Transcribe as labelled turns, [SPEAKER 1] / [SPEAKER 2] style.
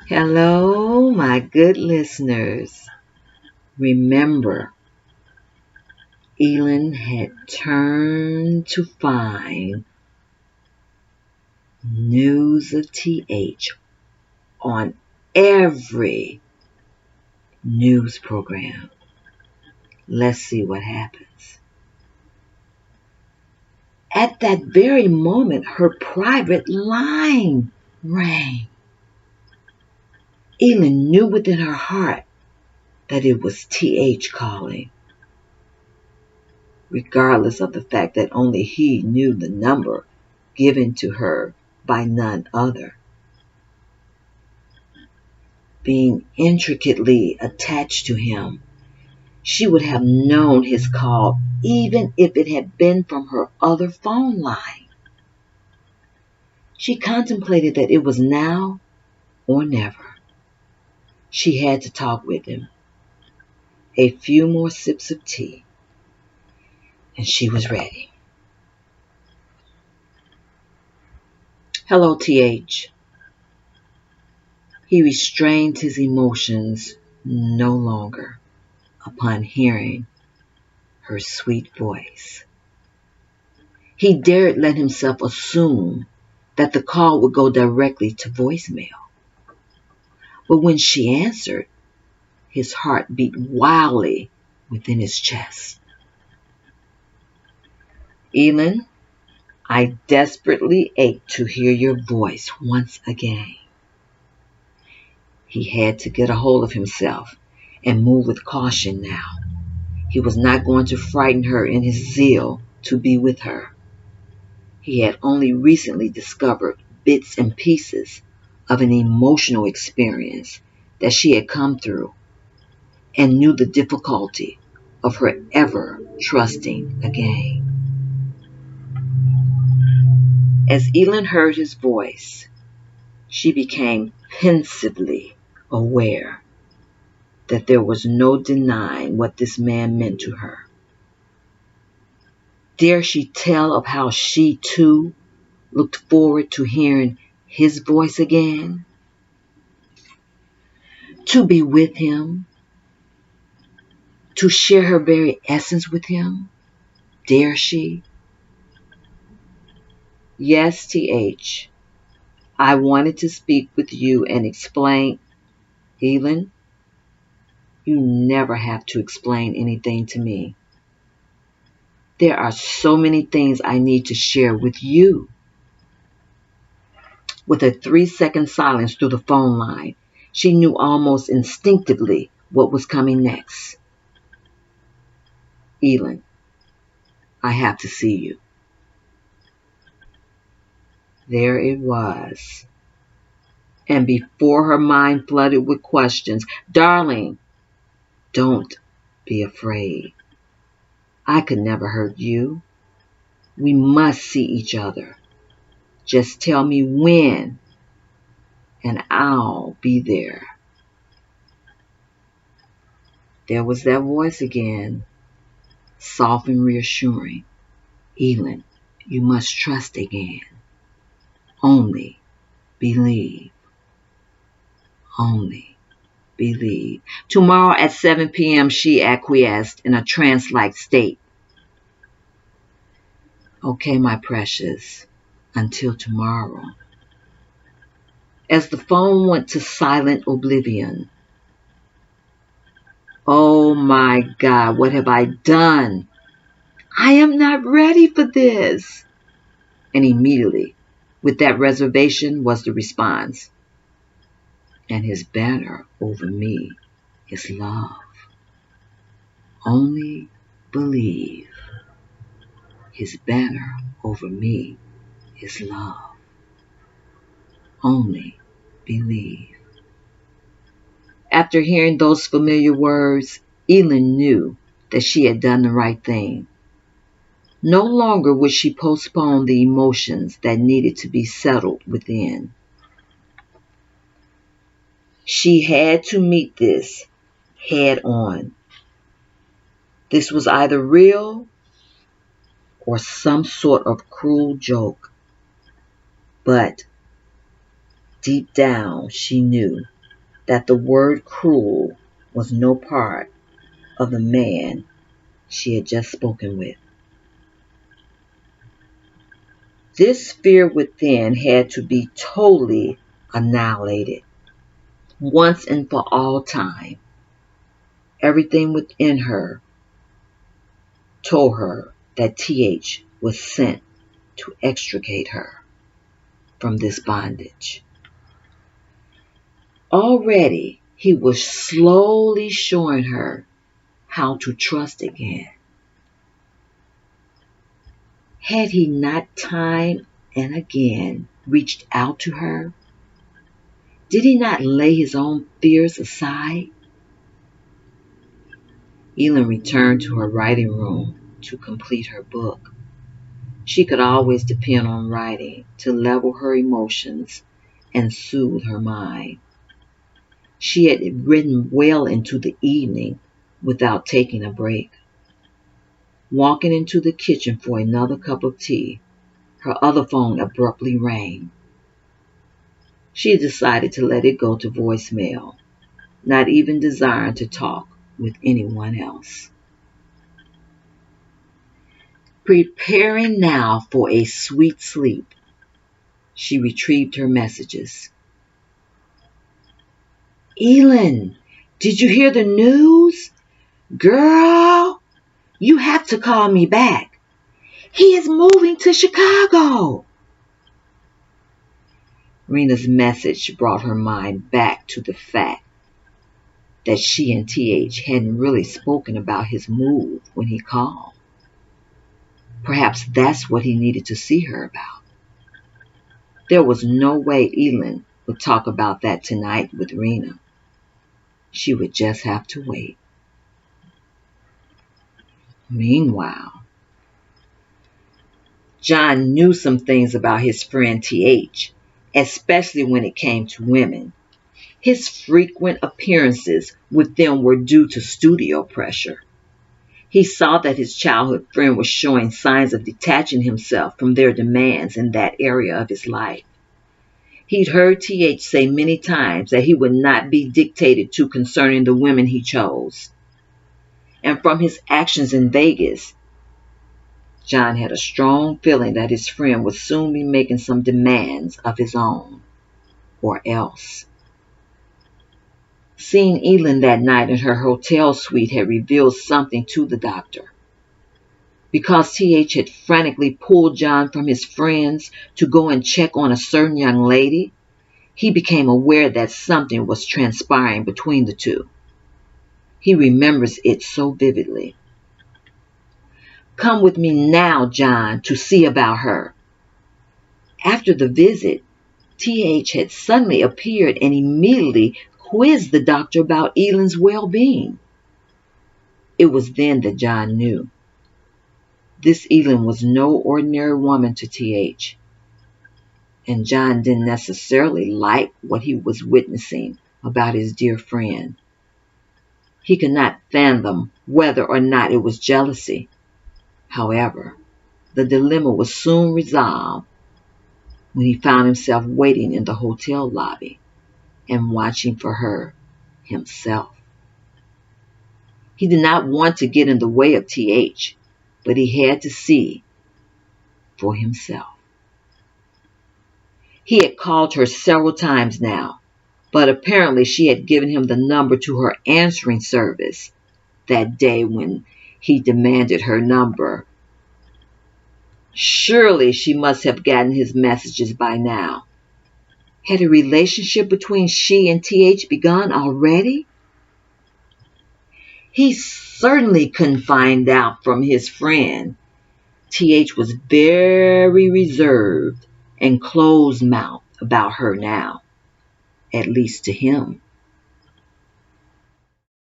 [SPEAKER 1] Hello, my good listeners. Remember, Elin had turned to find news of TH on every news program. Let's see what happens. At that very moment, her private line rang. Elin knew within her heart that it was TH calling, regardless of the fact that only he knew the number given to her by none other. Being intricately attached to him, she would have known his call even if it had been from her other phone line. She contemplated that it was now or never. She had to talk with him. A few more sips of tea, and she was ready. Hello, TH. He restrained his emotions no longer upon hearing her sweet voice. He dared let himself assume that the call would go directly to voicemail. But when she answered, his heart beat wildly within his chest. Elin, I desperately ached to hear your voice once again. He had to get a hold of himself and move with caution now. He was not going to frighten her in his zeal to be with her. He had only recently discovered bits and pieces of an emotional experience that she had come through and knew the difficulty of her ever trusting again. As Elin heard his voice, she became pensively aware that there was no denying what this man meant to her. Dare she tell of how she, too, looked forward to hearing his voice again? To be with him? To share her very essence with him? Dare she? Yes, TH. I wanted to speak with you and explain. Elin, you never have to explain anything to me. There are so many things I need to share with you. With a 3-second silence through the phone line, she knew almost instinctively what was coming next. Elin, I have to see you. There it was. And before her mind flooded with questions, darling, don't be afraid. I could never hurt you. We must see each other. Just tell me when, and I'll be there. There was that voice again, soft and reassuring. Elin, you must trust again. Only believe. Only believe. Tomorrow at 7 p.m. she acquiesced in a trance-like state. Okay, my precious. Until tomorrow. As the phone went to silent oblivion. Oh my God, what have I done? I am not ready for this. And immediately, with that reservation, was the response. And his banner over me is love. Only believe. His banner over me is love. Only believe. After hearing those familiar words, Elin knew that she had done the right thing. No longer would she postpone the emotions that needed to be settled within. She had to meet this head on. This was either real or some sort of cruel joke. But deep down, she knew that the word cruel was no part of the man she had just spoken with. This fear within had to be totally annihilated, once and for all time. Everything within her told her that TH was sent to extricate her from this bondage. Already, he was slowly showing her how to trust again. Had he not time and again reached out to her? Did he not lay his own fears aside? Elin returned to her writing room to complete her book. She could always depend on writing to level her emotions and soothe her mind. She had written well into the evening without taking a break. Walking into the kitchen for another cup of tea, her other phone abruptly rang. She decided to let it go to voicemail, not even desiring to talk with anyone else. Preparing now for a sweet sleep, she retrieved her messages. Elin, did you hear the news? Girl, you have to call me back. He is moving to Chicago. Rena's message brought her mind back to the fact that she and TH hadn't really spoken about his move when he called. Perhaps that's what he needed to see her about. There was no way Elin would talk about that tonight with Rena. She would just have to wait. Meanwhile, John knew some things about his friend TH, especially when it came to women. His frequent appearances with them were due to studio pressure. He saw that his childhood friend was showing signs of detaching himself from their demands in that area of his life. He'd heard TH say many times that he would not be dictated to concerning the women he chose. And from his actions in Vegas, John had a strong feeling that his friend would soon be making some demands of his own, or else. Seeing Elin that night in her hotel suite had revealed something to the doctor. Because TH had frantically pulled John from his friends to go and check on a certain young lady, he became aware that something was transpiring between the two. He remembers it so vividly. Come with me now, John, to see about her. After the visit, TH had suddenly appeared and immediately quizzed the doctor about Elin's well-being. It was then that John knew. This Elin was no ordinary woman to TH, and John didn't necessarily like what he was witnessing about his dear friend. He could not fathom whether or not it was jealousy. However, the dilemma was soon resolved when he found himself waiting in the hotel lobby and watching for her himself. He did not want to get in the way of TH, but he had to see for himself. He had called her several times now, but apparently she had given him the number to her answering service that day when he demanded her number. Surely she must have gotten his messages by now. Had a relationship between she and TH begun already? He certainly couldn't find out from his friend. TH was very reserved and closed-mouthed about her now, at least to him.